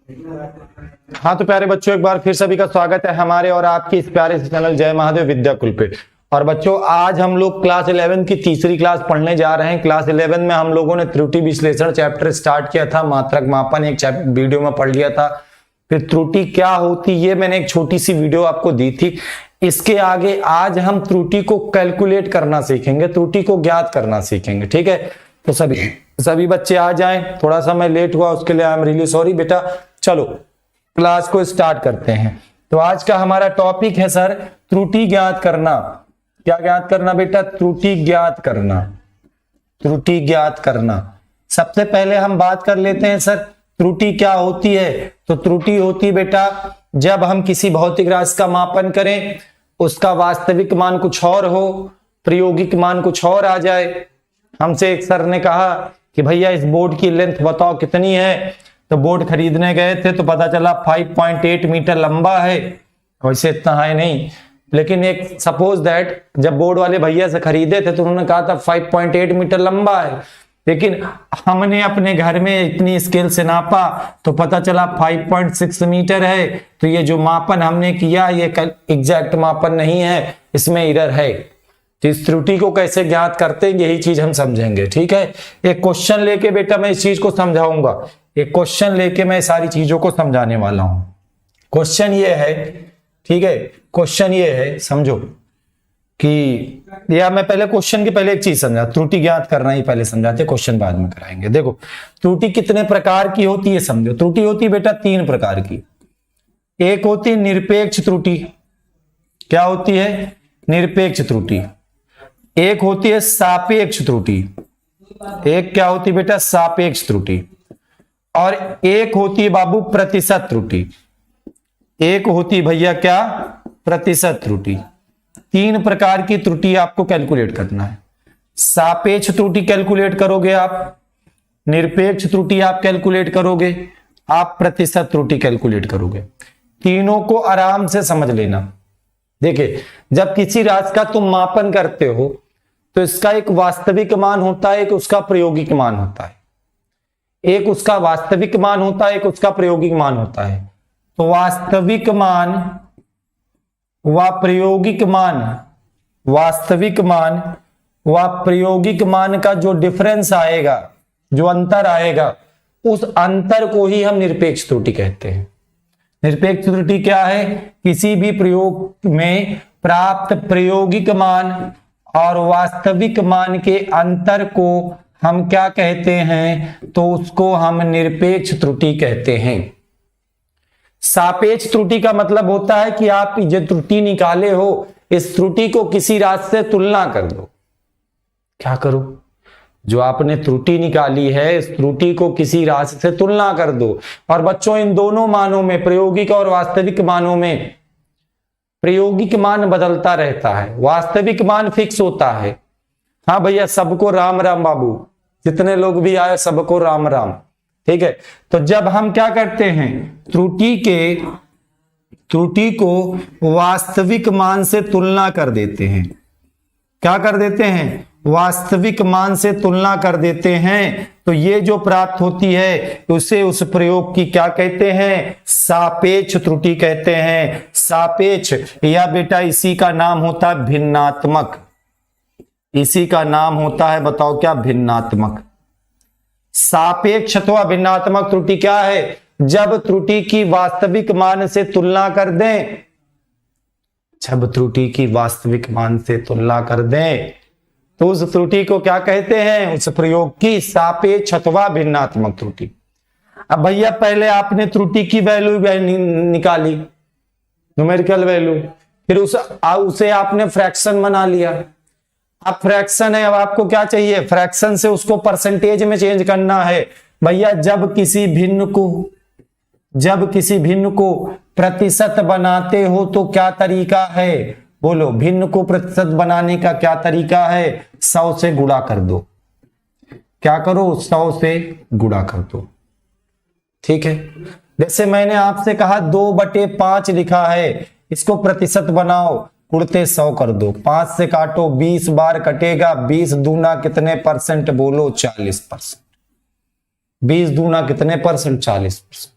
हाँ तो प्यारे बच्चों, एक बार फिर सभी का स्वागत है हमारे और आपके इस प्यारे से चैनल जय महादेव विद्याकुल पे। और बच्चों, आज हम लोग क्लास 11 की तीसरी क्लास पढ़ने जा रहे हैं। क्लास 11 में हम लोगों ने त्रुटि विश्लेषण चैप्टर स्टार्ट किया था, मात्रक मापन एक वीडियो में पढ़ लिया था। फिर त्रुटि क्या होती है मैंने एक छोटी सी वीडियो आपको दी थी। इसके आगे आज हम त्रुटि को कैलकुलेट करना सीखेंगे, त्रुटि को ज्ञात करना सीखेंगे। ठीक है, तो सभी बच्चे आ जाएं। थोड़ा सा मैं लेट हुआ, उसके लिए आई एम रियली सॉरी बेटा। चलो क्लास को स्टार्ट करते हैं। तो आज का हमारा टॉपिक है सर त्रुटि ज्ञात करना। क्या ज्ञात करना बेटा? त्रुटि ज्ञात करना। त्रुटि ज्ञात करना। सबसे पहले हम बात कर लेते हैं सर त्रुटि क्या होती है। तो त्रुटि होती है बेटा जब हम किसी भौतिक राशि का मापन करें, उसका वास्तविक मान कुछ और हो, प्रायोगिक मान कुछ और आ जाए। हमसे एक सर ने कहा कि भैया इस बोर्ड की लेंथ बताओ कितनी है। तो बोर्ड खरीदने गए थे तो पता चला 5.8 मीटर लंबा है। वैसे इतना है नहीं, लेकिन एक सपोज दैट जब बोर्ड वाले भैया से खरीदे थे तो उन्होंने कहा था 5.8 मीटर लंबा है, लेकिन हमने अपने घर में इतनी स्केल से नापा तो पता चला 5.6 मीटर है। तो ये जो मापन हमने किया ये एग्जैक्ट मापन नहीं है, इसमें एरर है। तो इस त्रुटि को कैसे ज्ञात करते हैं यही चीज हम समझेंगे। ठीक है, एक क्वेश्चन लेके बेटा मैं इस चीज को समझाऊंगा। एक क्वेश्चन लेके मैं सारी चीजों को समझाने वाला हूं। क्वेश्चन ये है, ठीक है, क्वेश्चन ये है, समझो कि या मैं पहले क्वेश्चन के पहले एक चीज समझा, त्रुटि ज्ञात करना ही पहले समझाते, क्वेश्चन बाद में कराएंगे। देखो त्रुटि कितने प्रकार की होती है समझो। त्रुटि होती है बेटा 3 प्रकार की। एक होती है निरपेक्ष त्रुटि। क्या होती है? निरपेक्ष त्रुटि। एक होती है सापेक्ष त्रुटि। एक क्या होती है बेटा? सापेक्ष त्रुटि। और एक होती है बाबू प्रतिशत त्रुटि। एक होती है भैया क्या? प्रतिशत त्रुटि। 3 प्रकार की त्रुटि आपको कैलकुलेट करना है। सापेक्ष त्रुटि कैलकुलेट करोगे आप, निरपेक्ष त्रुटि आप कैलकुलेट करोगे, आप प्रतिशत त्रुटि कैलकुलेट करोगे। तीनों को आराम से समझ लेना। देखिए, जब किसी राशि का तुम मापन करते हो तो इसका एक वास्तविक मान होता है, एक उसका प्रायोगिक मान होता है। एक उसका वास्तविक मान होता है, एक उसका प्रायोगिक मान होता है। तो वास्तविक मान व प्रायोगिक मान, वास्तविक मान व प्रायोगिक मान का जो डिफरेंस आएगा, जो अंतर आएगा, उस अंतर को ही हम निरपेक्ष त्रुटि कहते हैं। निरपेक्ष त्रुटि क्या है? किसी भी प्रयोग में प्राप्त प्रायोगिक मान और वास्तविक मान के अंतर को हम क्या कहते हैं? तो उसको हम निरपेक्ष त्रुटि कहते हैं। सापेक्ष त्रुटि का मतलब होता है कि आप जो त्रुटि निकाले हो इस त्रुटि को किसी राशि से तुलना कर दो। क्या करो? जो आपने त्रुटि निकाली है इस त्रुटि को किसी राशि से तुलना कर दो। और बच्चों इन दोनों मानों में, प्रायोगिक और वास्तविक मानों में, प्रायोगिक मान बदलता रहता है, वास्तविक मान फिक्स होता है। हाँ भैया, सबको राम राम बाबू, जितने लोग भी आए सबको राम राम। ठीक है, तो जब हम क्या करते हैं त्रुटि को वास्तविक मान से तुलना कर देते हैं। क्या कर देते हैं? वास्तविक मान से तुलना कर देते हैं। तो ये जो प्राप्त होती है उसे उस प्रयोग की क्या कहते हैं? सापेक्ष त्रुटि कहते हैं। सापेक्ष या बेटा इसी का नाम होता है भिन्नात्मक। इसी का नाम होता है, बताओ क्या? भिन्नात्मक। सापेक्ष अथवा भिन्नात्मक त्रुटि क्या है? जब त्रुटि की वास्तविक मान से तुलना कर दें, जब त्रुटि की वास्तविक मान से तुलना कर दें तो उस त्रुटि को क्या कहते हैं? उस प्रयोग की सापेक्ष अथवा भिन्नात्मक त्रुटि। अब भैया पहले आपने त्रुटि की वैल्यू निकाली, न्यूमेरिकल वैल्यू, फिर उसे आपने फ्रैक्शन बना लिया। अब फ्रैक्शन है, अब आपको क्या चाहिए? फ्रैक्शन से उसको परसेंटेज में चेंज करना है। भैया जब किसी भिन्न को प्रतिशत बनाते हो तो क्या तरीका है? बोलो, भिन्न को प्रतिशत बनाने का क्या तरीका है? 100 से गुणा कर दो। क्या करो? 100 से गुणा कर दो। ठीक है, जैसे मैंने आपसे कहा 2/5 लिखा है, इसको प्रतिशत बनाओ, उड़ते 100 कर दो। 5 से काटो, 20 बार कटेगा। 20 दूना कितने परसेंट? बोलो 40%। 20 दूना कितने परसेंट? 40%।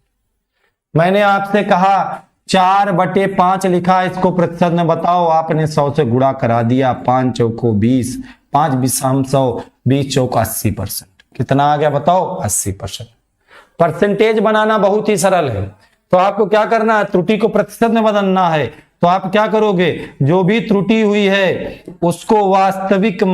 मैंने आपसे कहा 4/5 लिखा, इसको प्रतिशत में बताओ, आपने 100 से गुणा करा दिया। 5 चौको 20, 5 20 100, 20 चौका 80%। कितना आ गया बताओ? 80%। परसेंटेज बनाना बहुत ही सरल है। तो आपको क्या करना है? त्रुटि को प्रतिशत में बदलना है। तो आप क्या करोगे? जो भी त्रुटि हुई है उसको वास्तविक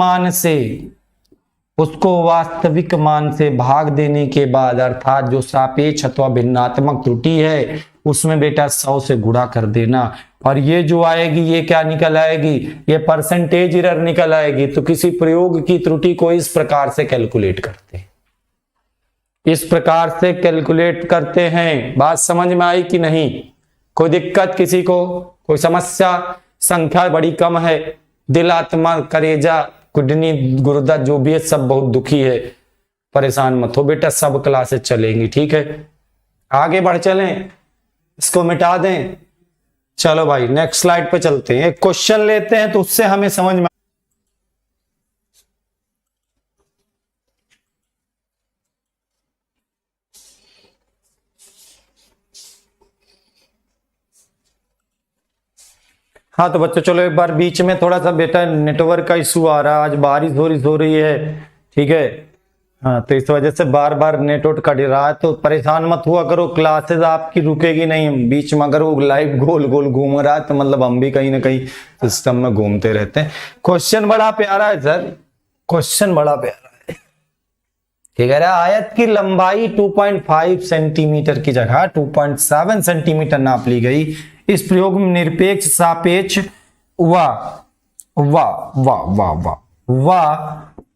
मान से भाग देने के बाद, अर्थात जो सापेक्ष अथवा भिन्नात्मक त्रुटि है उसमें बेटा 100 से गुणा कर देना। और ये जो आएगी ये क्या निकल आएगी? ये परसेंटेज एरर निकल आएगी। तो किसी प्रयोग की त्रुटि को इस प्रकार से कैलकुलेट करते हैं, इस प्रकार से कैलकुलेट करते हैं। बात समझ में आई कि नहीं? कोई दिक्कत किसी को? कोई समस्या? संख्या बड़ी कम है, दिल आत्मा कलेजा किडनी गुर्दा जो भी है सब बहुत दुखी है। परेशान मत हो बेटा, सब क्लासेस चलेंगी, ठीक है? आगे बढ़ चलें, इसको मिटा दें। चलो भाई नेक्स्ट स्लाइड पे चलते हैं। एक क्वेश्चन लेते हैं तो उससे हमें समझ में। हाँ तो बच्चों चलो एक बार, बीच में थोड़ा सा बेटा नेटवर्क का इशू आ रहा है, आज बारिश हो रही है, ठीक है? हाँ तो इस वजह से बार बार नेटवर्क कट रहा है। तो परेशान मत हुआ करो, क्लासेस आपकी रुकेगी नहीं बीच में। अगर वो लाइव गोल गोल घूम रहा है तो मतलब हम भी कहीं ना कहीं सिस्टम में घूमते रहते हैं। क्वेश्चन बड़ा प्यारा है सर, क्वेश्चन बड़ा प्यारा है, ठीक है? आयत की लंबाई 2.5 सेंटीमीटर की जगह 2.7 सेंटीमीटर नाप ली गई। इस प्रयोग में निरपेक्ष सापेक्ष व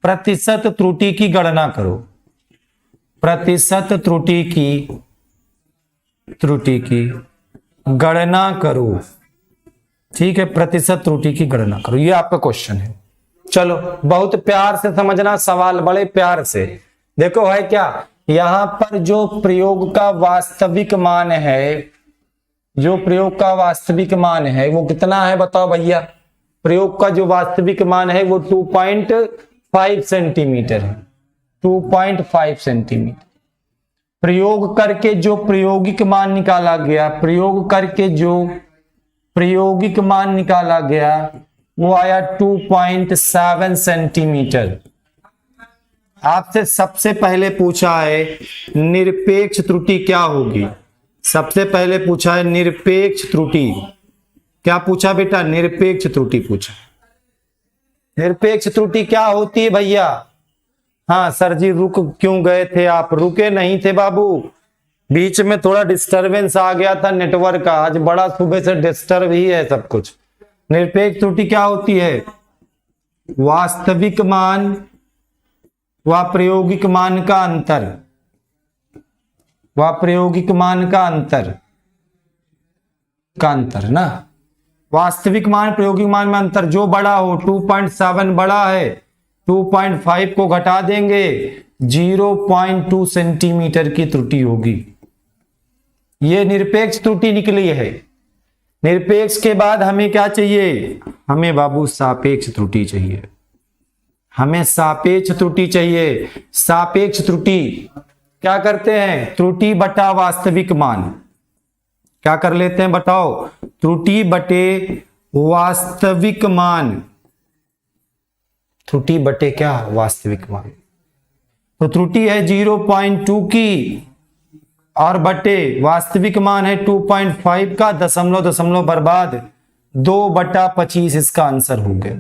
प्रतिशत त्रुटि की गणना करो। प्रतिशत त्रुटि की गणना करो, ठीक है? प्रतिशत त्रुटि की गणना करो, ये आपका क्वेश्चन है। चलो बहुत प्यार से समझना सवाल, बड़े प्यार से देखो। है क्या? यहां पर जो प्रयोग का वास्तविक मान है, जो प्रयोग का वास्तविक मान है वो कितना है बताओ भैया? प्रयोग का जो वास्तविक मान है वो 2.5 सेंटीमीटर है। 2.5 सेंटीमीटर। प्रयोग करके जो प्रायोगिक मान निकाला गया, प्रयोग करके जो प्रायोगिक मान निकाला गया वो आया 2.7 सेंटीमीटर। आपसे सबसे पहले पूछा है निरपेक्ष त्रुटि क्या होगी। सबसे पहले पूछा है निरपेक्ष त्रुटि। क्या पूछा बेटा? निरपेक्ष त्रुटि पूछा। निरपेक्ष त्रुटि क्या होती है भैया? हाँ सर जी रुक क्यों गए थे आप? रुके नहीं थे बाबू, बीच में थोड़ा डिस्टरबेंस आ गया था नेटवर्क का। आज बड़ा सुबह से डिस्टर्ब ही है सब कुछ। निरपेक्ष त्रुटि क्या होती है? वास्तविक मान व प्रायोगिक मान का अंतर, प्रायोगिक मान का अंतर ना। वास्तविक मान प्रायोगिक मान में अंतर जो बड़ा हो, 2.7 बड़ा है, 2.5 को घटा देंगे, 0.2 सेंटीमीटर की त्रुटि होगी। ये निरपेक्ष त्रुटि निकली है। निरपेक्ष के बाद हमें क्या चाहिए? हमें बाबू सापेक्ष त्रुटि चाहिए। हमें सापेक्ष त्रुटि चाहिए। सापेक्ष त्रुटि क्या करते हैं? त्रुटि बटा वास्तविक मान। क्या कर लेते हैं बताओ? त्रुटि बटे वास्तविक मान। त्रुटि बटे क्या? वास्तविक मान। तो त्रुटि है 0.2 की और बटे वास्तविक मान है 2.5 का, दशमलव दशमलव बर्बाद, 2/25 इसका आंसर हो गया।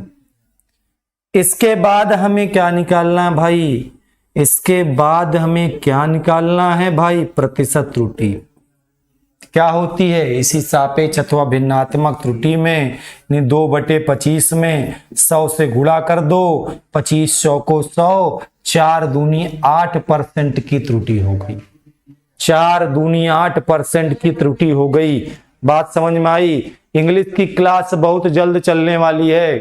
इसके बाद हमें क्या निकालना है भाई? इसके बाद हमें क्या निकालना है भाई? प्रतिशत त्रुटि क्या होती है? इसी सापेक्ष अथवा भिन्नात्मक त्रुटि में 2/25 में 100 से गुणा कर दो, 25 100 को 100, 4 दूनी 8% की त्रुटि हो गई। 4 दूनी 8% की त्रुटि हो गई। बात समझ में आई? इंग्लिश की क्लास बहुत जल्द चलने वाली है।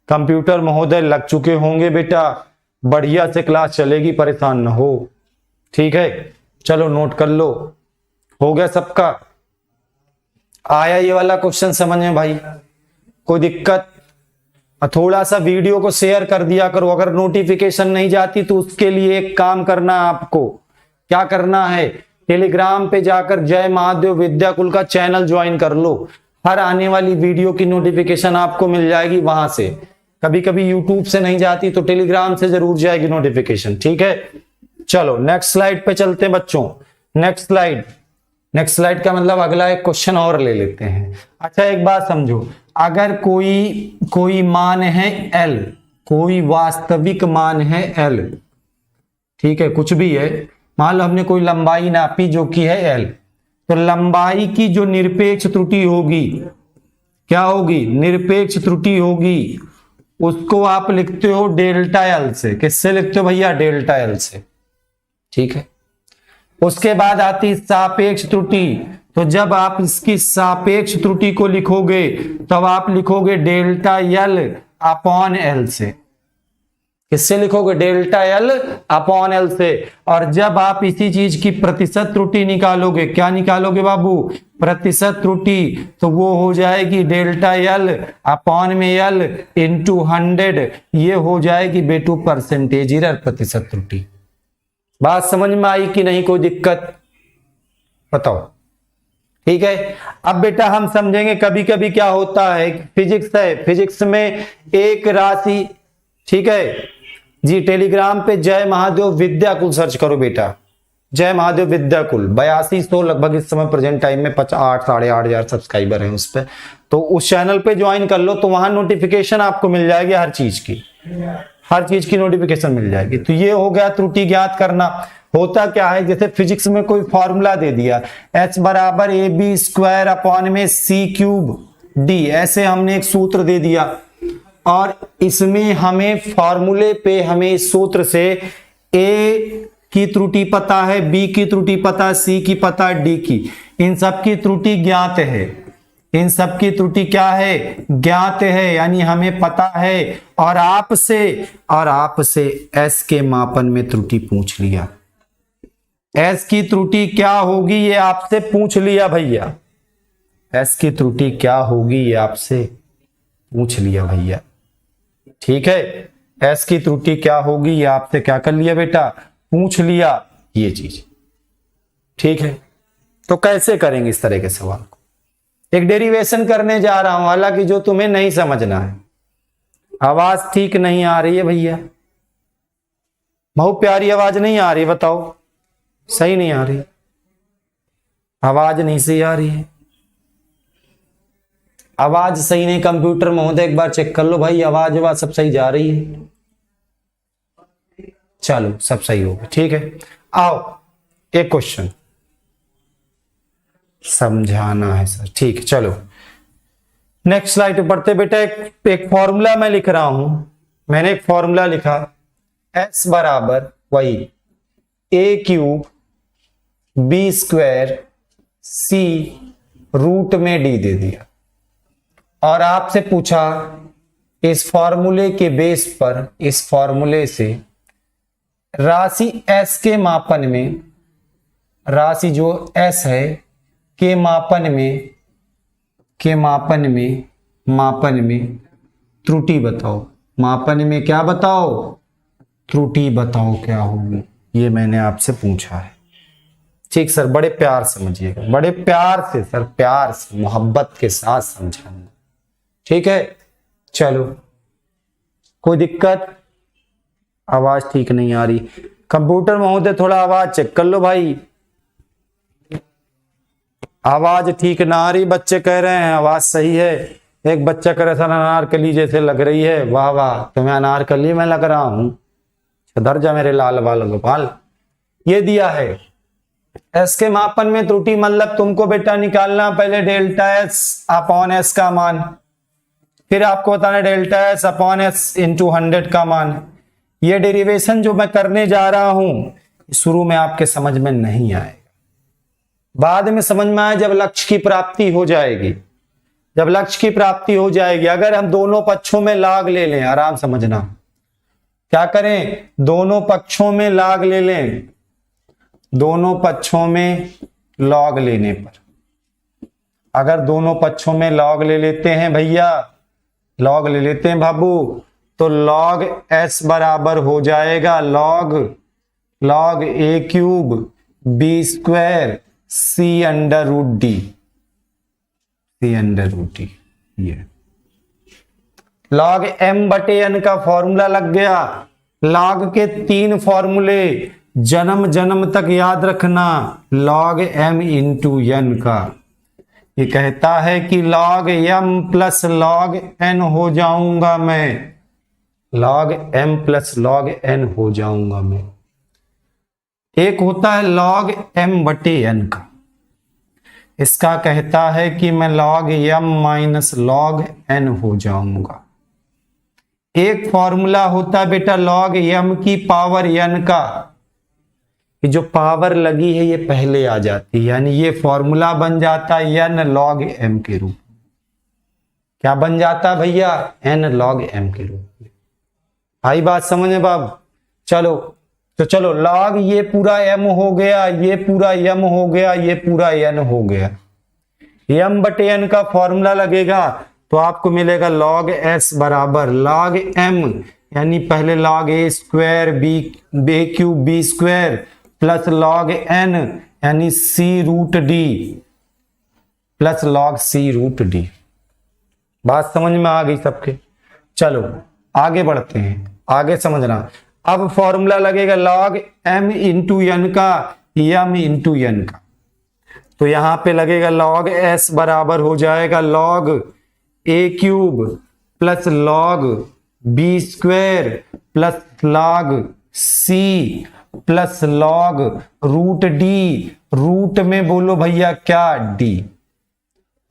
कंप्यूटर महोदय लग चुके होंगे बेटा, बढ़िया से क्लास चलेगी, परेशान ना हो, ठीक है? चलो नोट कर लो। हो गया सबका? आया ये वाला क्वेश्चन समझ में भाई? कोई दिक्कत? थोड़ा सा वीडियो को शेयर कर दिया करो। अगर नोटिफिकेशन नहीं जाती तो उसके लिए एक काम करना, आपको क्या करना है? टेलीग्राम पे जाकर जय महादेव विद्याकुल का चैनल ज्वाइन कर लो, हर आने वाली वीडियो की नोटिफिकेशन आपको मिल जाएगी वहां से। कभी कभी यूट्यूब से नहीं जाती तो टेलीग्राम से जरूर जाएगी नोटिफिकेशन, ठीक है। चलो नेक्स्ट स्लाइड पे चलते हैं बच्चों। नेक्स्ट स्लाइड का मतलब अगला एक क्वेश्चन और ले लेते हैं। अच्छा एक बात समझो, अगर कोई मान है l, कोई वास्तविक मान है l, ठीक है, कुछ भी है, मान लो हमने कोई लंबाई नापी जो कि है l, तो लंबाई की जो निरपेक्ष त्रुटि होगी, क्या होगी, निरपेक्ष त्रुटि होगी, उसको आप लिखते हो डेल्टा एल से। किससे लिखते हो भैया, डेल्टा एल से, ठीक है। उसके बाद आती सापेक्ष त्रुटि, तो जब आप इसकी सापेक्ष त्रुटि को लिखोगे तब आप लिखोगे डेल्टा एल अपॉन एल से। किससे लिखोगे, डेल्टा एल अपॉन एल से। और जब आप इसी चीज की प्रतिशत त्रुटि निकालोगे, क्या निकालोगे बाबू, प्रतिशत त्रुटि, तो वो हो जाएगी डेल्टा एल अपॉन में एल इंटू 100, ये हो जाएगी बेटू परसेंटेज एरर, प्रतिशत त्रुटि। बात समझ में आई कि नहीं, कोई दिक्कत बताओ, ठीक है। अब बेटा हम समझेंगे कभी कभी क्या होता है, फिजिक्स है, फिजिक्स में एक राशि, ठीक है जी। टेलीग्राम पे जय महादेव विद्याकुल सर्च करो बेटा, जय महादेव विद्याकुल, 8200 लगभग इस समय प्रेजेंट टाइम में 8,500 सब्सक्राइबर हैं उस पर। तो उस चैनल पे ज्वाइन कर लो, तो वहां नोटिफिकेशन आपको मिल जाएगी, हर चीज की नोटिफिकेशन मिल जाएगी। तो ये हो गया त्रुटि ज्ञात करना। होता क्या है, जैसे फिजिक्स में कोई फॉर्मूला दे दिया, h बराबर AB² अपॉन में C³ D, ऐसे हमने एक सूत्र दे दिया, और इसमें हमें फॉर्मूले पे हमें इस सूत्र से A की त्रुटि पता है, B की त्रुटि पता है, C की पता है, D की, इन सब की त्रुटि ज्ञात है, इन सब की त्रुटि क्या है, ज्ञात है, यानी हमें पता है। और आपसे S के मापन में त्रुटि पूछ लिया, S की त्रुटि क्या होगी ये आपसे पूछ लिया भैया, S की त्रुटि क्या होगी ये आपसे पूछ लिया भैया, ठीक है। S की त्रुटि क्या होगी ये आपसे क्या कर लिया बेटा, पूछ लिया ये चीज, ठीक है। तो कैसे करेंगे इस तरह के सवाल को, एक डेरिवेशन करने जा रहा हूं, हालांकि जो तुम्हें नहीं समझना है। आवाज ठीक नहीं आ रही है भैया, बहुत प्यारी आवाज नहीं आ रही, बताओ, सही नहीं आ रही, आवाज नहीं सही आ रही है, आवाज सही नहीं, कंप्यूटर महोदय एक बार चेक कर लो भाई, आवाज सब सही जा रही है, चलो सब सही होगा, ठीक है। आओ एक क्वेश्चन समझाना है सर, ठीक है, चलो नेक्स्ट स्लाइड पे पढ़ते बेटा। एक फॉर्मूला मैं लिख रहा हूं, मैंने एक फॉर्मूला लिखा, s बराबर वही A³ B² C रूट में D दे दिया, और आपसे पूछा इस फॉर्मूले के बेस पर, इस फॉर्मूले से राशि S के मापन में, राशि जो S है के मापन में त्रुटि बताओ, मापन में क्या बताओ, त्रुटि बताओ क्या होगी, ये मैंने आपसे पूछा है, ठीक सर। बड़े प्यार से समझिएगा, बड़े प्यार से सर, प्यार से मोहब्बत के साथ समझाऊंगा, ठीक है। चलो कोई दिक्कत, आवाज ठीक नहीं आ रही, कंप्यूटर महोदय थोड़ा आवाज चेक कर लो भाई, आवाज ठीक ना आ रही, बच्चे कह रहे हैं आवाज सही है। एक बच्चा कह रहा था अनारकली जैसे लग रही है, वाह वाह, तुम्हें अनारकली में लग रहा हूं, सुधर जा मेरे लाल बाल गोपाल। ये दिया है एस के मापन में त्रुटि, मतलब तुमको बेटा निकालना पहले डेल्टा एस अपॉन एस का मान, फिर आपको बताना delta S upon S into 100 का मान। ये डेरिवेशन जो मैं करने जा रहा हूं शुरू में आपके समझ में नहीं आएगा, बाद में समझ में आए जब लक्ष्य की प्राप्ति हो जाएगी, जब लक्ष्य की प्राप्ति हो जाएगी। अगर हम दोनों पक्षों में लाग ले लें, आराम समझना, क्या करें, दोनों पक्षों में लाग ले लें, दोनों पक्षों में लॉग लेने पर, अगर दोनों पक्षों में लॉग ले लेते हैं भैया, लॉग ले लेते हैं बाबू, तो लॉग एस बराबर हो जाएगा log A cube B square C under root D, C under root D. ये लॉग एम बटे एन का फॉर्मूला लग गया। लॉग के 3 फॉर्मूले जन्म जन्म तक याद रखना। लॉग एम इंटू एन का, ये कहता है कि log M plus log N हो जाऊंगा मैं, log M plus log N हो जाऊंगा मैं। एक होता है लॉग एम बटे एन का, इसका कहता है कि मैं log M minus log N हो जाऊंगा। एक फॉर्मूला होता है बेटा लॉग एम की पावर एन का, कि जो पावर लगी है ये पहले आ जाती है, यानी ये फॉर्मूला बन जाता है एन लॉग एम के रूप में। क्या बन जाता है भैया? एन लॉग एम के रूप में। भाई बात समझे बाब? चलो तो चलो लॉग ये पूरा एम हो गया, ये पूरा एम हो गया, ये पूरा एन हो गया। एम बटे एन का फॉर्मूला लगेगा तो आपको मिलेगा लॉग एस बराबर लॉग एम, यानी पहले log A square B cube B square plus log N यानी C root D plus log C root D. बात समझ में आ गई सबके? चलो आगे बढ़ते हैं, आगे समझना। अब फॉर्मूला लगेगा लॉग एम इंटू एन का, एम इंटू एन का, तो यहां पे लगेगा लॉग एस बराबर हो जाएगा log A cube plus log B square plus log C plus log root D. Root में बोलो भैया क्या? डी,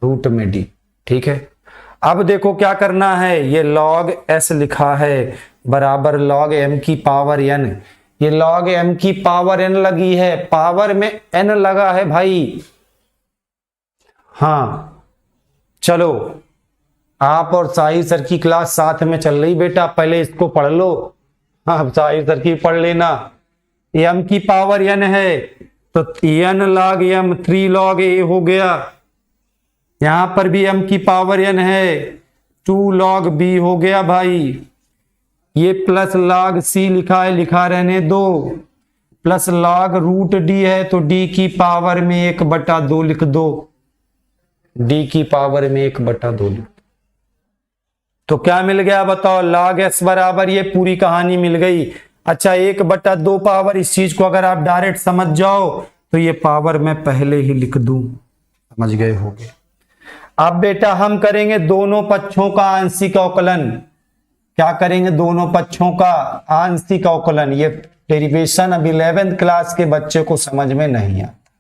रूट में डी। ठीक है, अब देखो क्या करना है। ये लॉग एस लिखा है बराबर लॉग एम की पावर एन, ये लॉग एम की पावर एन लगी है, पावर में एन लगा है भाई। हाँ चलो, आप और साहिर सर की क्लास साथ में चल रही बेटा, पहले इसको पढ़ लो। हाँ साहिर सर की पढ़ लेना। एम की पावर एन है तो एन लॉग एम 3 लॉग ए हो गया। यहां पर भी एम की पावर एन है 2 लॉग बी हो गया भाई। ये प्लस लॉग सी लिखा है, लिखा रहने दो, प्लस लॉग रूट डी है तो डी की पावर में 1/2 लिख दो, डी की पावर में 1/2 लिख दो। तो क्या मिल गया बताओ? लॉग एस बराबर ये पूरी कहानी मिल गई। अच्छा 1/2 पावर, इस चीज को अगर आप डायरेक्ट समझ जाओ तो ये पावर मैं पहले ही लिख दूं, समझ गए होगे। अब बेटा हम करेंगे दोनों पक्षों का आंशिक अवकलन। क्या करेंगे? दोनों पक्षों का आंशिक अवकलन। ये डेरिवेशन अब 11th क्लास के बच्चे को समझ में नहीं आता,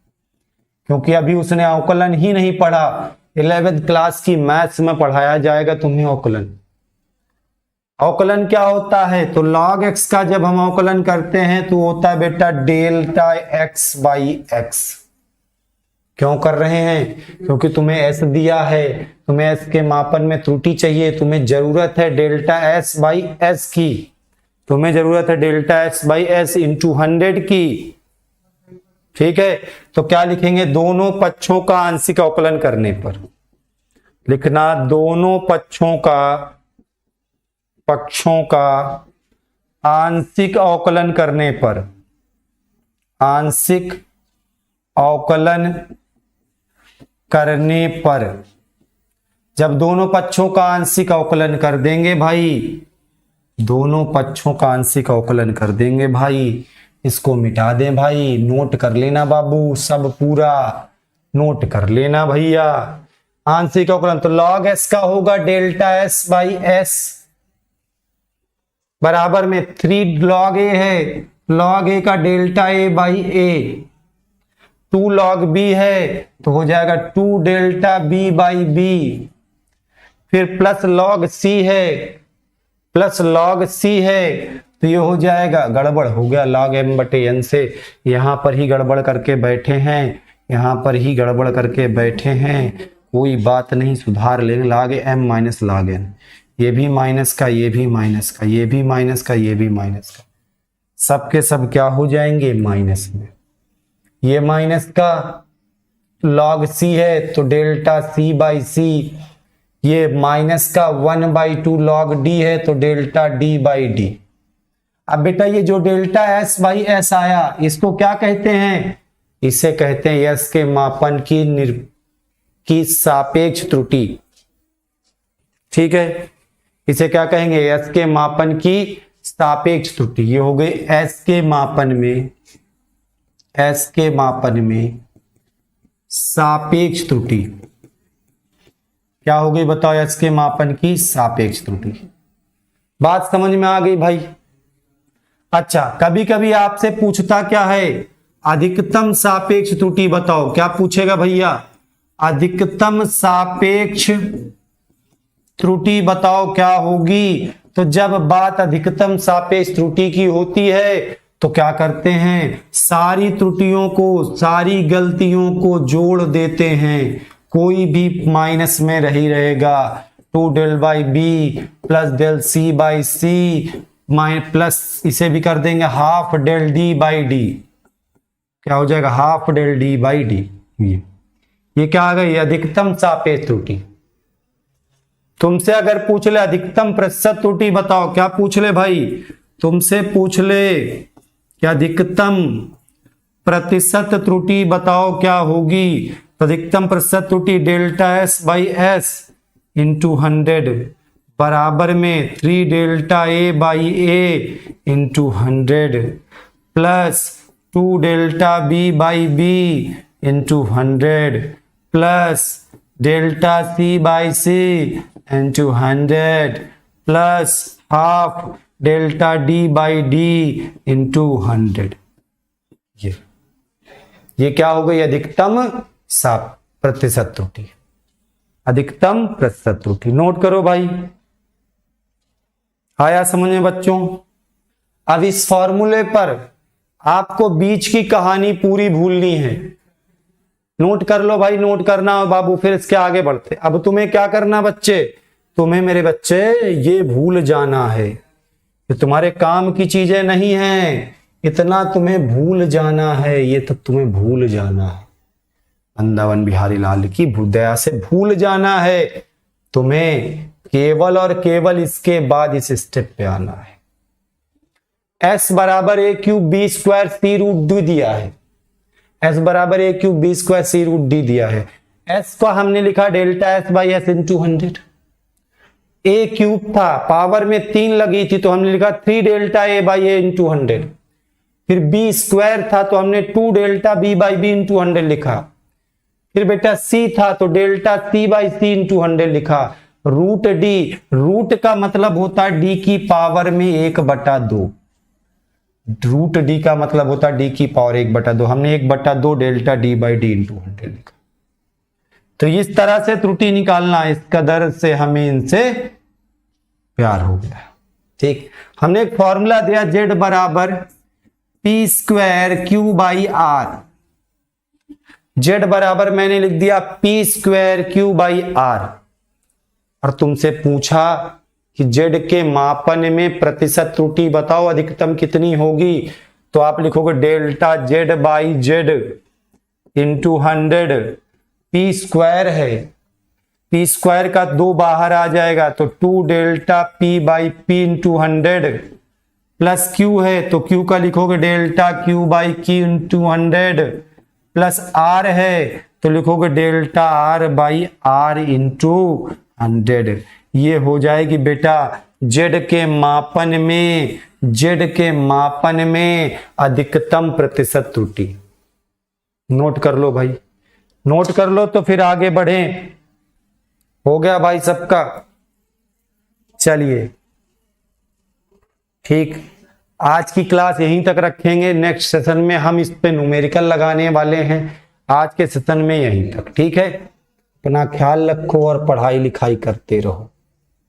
क्योंकि अभी उसने अवकलन ही नहीं पढ़ा। 11th क्लास की मैथ्स में पढ़ाया जाएगा तुम्हें अवकलन। अवकलन क्या होता है? तो log x का जब हम अवकलन करते हैं तो होता है बेटा डेल्टा x बाई एक्स। क्यों कर रहे हैं? क्योंकि तुम्हें s दिया है, तुम्हें s के मापन में त्रुटि चाहिए, तुम्हें जरूरत है डेल्टा s बाई s की, तुम्हें जरूरत है delta s by s into 100 की। ठीक है, तो क्या लिखेंगे? दोनों पक्षों का आंशिक अवकलन करने पर लिखना, दोनों पक्षों का आंशिक अवकलन करने पर, आंशिक अवकलन करने पर, जब दोनों पक्षों का आंशिक अवकलन कर देंगे भाई, दोनों पक्षों का आंशिक अवकलन कर देंगे भाई, इसको मिटा दें भाई, नोट कर लेना बाबू, सब पूरा नोट कर लेना भैया। आंशिक अवकलन तो log s का होगा डेल्टा s बाई s बराबर में 3 log a है, log a का delta a by a, 2 log b है तो हो जाएगा 2 डेल्टा b बाई b, फिर प्लस log c है, प्लस log c है तो ये हो जाएगा, गड़बड़ हो गया log m बटे n से, यहां पर ही गड़बड़ करके बैठे हैं, यहां पर ही गड़बड़ करके बैठे हैं, कोई बात नहीं, सुधार लेंगे। log m minus log n, ये भी माइनस का, ये भी माइनस का, ये भी माइनस का, ये भी माइनस का, सब के सब क्या हो जाएंगे? माइनस में। ये माइनस का log c है तो डेल्टा c बाई c, ये माइनस का 1/2 log d है तो डेल्टा d बाई d। अब बेटा ये जो डेल्टा s बाई s आया इसको क्या कहते हैं? इसे कहते हैं यस के मापन की सापेक्ष त्रुटि। ठीक है, इसे क्या कहेंगे? एस के मापन की सापेक्ष त्रुटि। ये हो गई एस के मापन में सापेक्ष त्रुटि। क्या हो गई बताओ? एस के मापन की सापेक्ष त्रुटि। बात समझ में आ गई भाई? अच्छा, कभी कभी आपसे पूछता क्या है? अधिकतम सापेक्ष त्रुटि बताओ। क्या पूछेगा भैया? अधिकतम सापेक्ष त्रुटि बताओ क्या होगी? तो जब बात अधिकतम सापेक्ष त्रुटि की होती है तो क्या करते हैं? सारी त्रुटियों को, सारी गलतियों को जोड़ देते हैं, कोई भी माइनस में नहीं रहेगा। 2 del by B plus del C by C plus इसे भी कर देंगे half del D by D. क्या हो जाएगा? Half del D by D. ये क्या आ गई? अधिकतम सापेक्ष त्रुटि। तुमसे अगर पूछ ले अधिकतम प्रतिशत त्रुटि बताओ, क्या पूछ ले भाई? तुमसे पूछ ले कि अधिकतम प्रतिशत त्रुटि बताओ क्या होगी? तो अधिकतम प्रतिशत त्रुटि delta S by S into 100 बराबर में 3 delta A by A into 100 plus 2 delta B by B into 100 plus delta C by C into 100 plus half delta D by D into 100। ये क्या हो गई? अधिकतम प्रतिशत त्रुटि। अधिकतम प्रतिशत त्रुटि नोट करो भाई। आया समझ में बच्चों? अब इस फॉर्मूले पर आपको बीच की कहानी पूरी भूलनी है। नोट कर लो भाई, नोट करना हो बाबू, फिर इसके आगे बढ़ते। अब तुम्हें क्या करना बच्चे? तुम्हें मेरे बच्चे ये भूल जाना है, ये तुम्हारे काम की चीजें नहीं हैं, इतना तुम्हें भूल जाना है, ये तो तुम्हें भूल जाना है। वृंदावन बिहारी लाल की दया से भूल जाना है तुम्हें, केवल और केवल इसके बाद इस स्टेप पे आना है। s बराबर A cube B square C root D दिया है। s बराबर A cube B square C root D दिया है। s को हमने लिखा delta S by S into 100। A cube था, पावर में 3 लगी थी तो हमने लिखा 3 delta A by A into 100। फिर बी स्क्वायर था तो हमने 2 delta B by B into 100 लिखा। फिर बेटा सी था तो delta C by C into 100 लिखा। रूट डी, रूट का मतलब होता है डी की पावर में 1/2। रूट डी का मतलब होता है डी की पावर 1/2। हमने 1/2 delta D by D into 100 लिखा। तो इस तरह से त्रुटि निकालना, इस कदर से हमें इनसे प्यार हो गया। ठीक, हमने एक फॉर्मूला दिया जेड बराबर P square Q by R. Z बराबर मैंने लिख दिया P square Q by R, और तुमसे पूछा कि जेड के मापन में प्रतिशत त्रुटि बताओ अधिकतम कितनी होगी, तो आप लिखोगे delta Z by Z into 100। P square है, पी स्क्वायर का 2 बाहर आ जाएगा तो 2 delta P by P into 100 plus Q है तो क्यू का लिखोगे delta Q by Q into 100 plus R है तो लिखोगे delta R by R into 100। ये हो जाएगी बेटा जेड के मापन में, जेड के मापन में अधिकतम प्रतिशत त्रुटि। नोट कर लो भाई, नोट कर लो तो फिर आगे बढ़े। हो गया भाई सबका? चलिए ठीक, आज की क्लास यहीं तक रखेंगे। नेक्स्ट सेशन में हम इस पे न्यूमेरिकल लगाने वाले हैं। आज के सेशन में यहीं तक। ठीक है, अपना ख्याल रखो और पढ़ाई लिखाई करते रहो।